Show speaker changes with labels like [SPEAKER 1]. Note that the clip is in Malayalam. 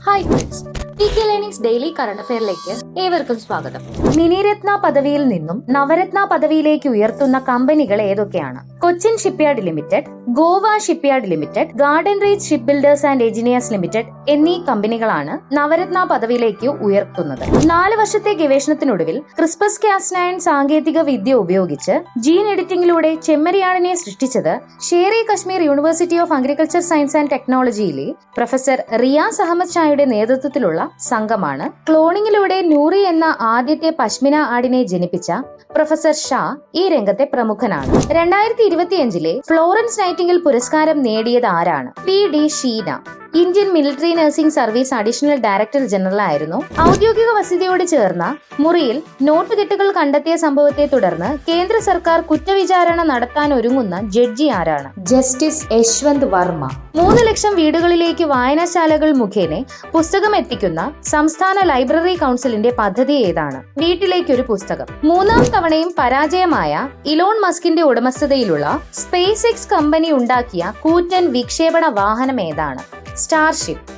[SPEAKER 1] Hi friends, PK learnings daily current അഫെയറിലേക്ക് ഏവർക്കും സ്വാഗതം.
[SPEAKER 2] മിനിരത്ന പദവിയിൽ നിന്നും നവരത്ന പദവിയിലേക്ക് ഉയർത്തുന്ന കമ്പനികൾ ഏതൊക്കെയാണ്? Cochin shipyard limited, Goa shipyard limited, garden reach ship builders and engineers limited എന്നീ കമ്പനികളാണ് നവരത്ന പദവിയിലേക്ക് ഉയർത്തുന്നത്. 4 വർഷത്തെ ഗവേഷണത്തിനൊടുവിൽ ക്രിസ്പസ് കാസ്9 സാങ്കേതിക വിദ്യ ഉപയോഗിച്ച് ജീൻ എഡിറ്റിംഗിലൂടെ ചെമ്മരിയാടിനെ സൃഷ്ടിച്ചത് Sher-e Kashmir university of agriculture science and ടെക്നോളജിയിലെ പ്രൊഫസർ റിയാസ് അഹമ്മദ് ഷായുടെ നേതൃത്വത്തിലുള്ള സംഘമാണ്. ക്ലോണിംഗിലൂടെ നൂറി എന്ന ആദ്യത്തെ പശ്മിന ആടിനെ ജനിപ്പിച്ച പ്രൊഫസർ ഷാ ഈ രംഗത്തെ പ്രമുഖനാണ്. 2025 ഫ്ലോറൻസ് നൈറ്റിംഗൽ പുരസ്കാരം നേടിയത് ആരാണ്? PD Sheena. Indian military nursing service additional director general ആയിരുന്നു. ഔദ്യോഗിക വസതിയോട് ചേർന്ന മുറിയിൽ നോട്ടുകെട്ടുകൾ കണ്ടെത്തിയ സംഭവത്തെ തുടർന്ന് കേന്ദ്ര സർക്കാർ കുറ്റവിചാരണ നടത്താൻ ഒരുങ്ങുന്ന ജഡ്ജി ആരാണ്?
[SPEAKER 1] ജസ്റ്റിസ് യശ്വന്ത് വർമ്മ.
[SPEAKER 2] 3 ലക്ഷം വീടുകളിലേക്ക് വായനശാലകൾ മുഖേന പുസ്തകം എത്തിക്കുന്ന സംസ്ഥാന ലൈബ്രറി കൗൺസിലിന്റെ പദ്ധതി ഏതാണ്? വീട്ടിലേക്കൊരു പുസ്തകം. 3ാം തവണയും പരാജയമായ ഇലോൺ മസ്കിന്റെ ഉടമസ്ഥതയിലുള്ള സ്പേസ് എക്സ് കമ്പനി ഉണ്ടാക്കിയ കൂറ്റൻ വിക്ഷേപണ വാഹനം ഏതാണ്? സ്റ്റാർഷിപ്പ്.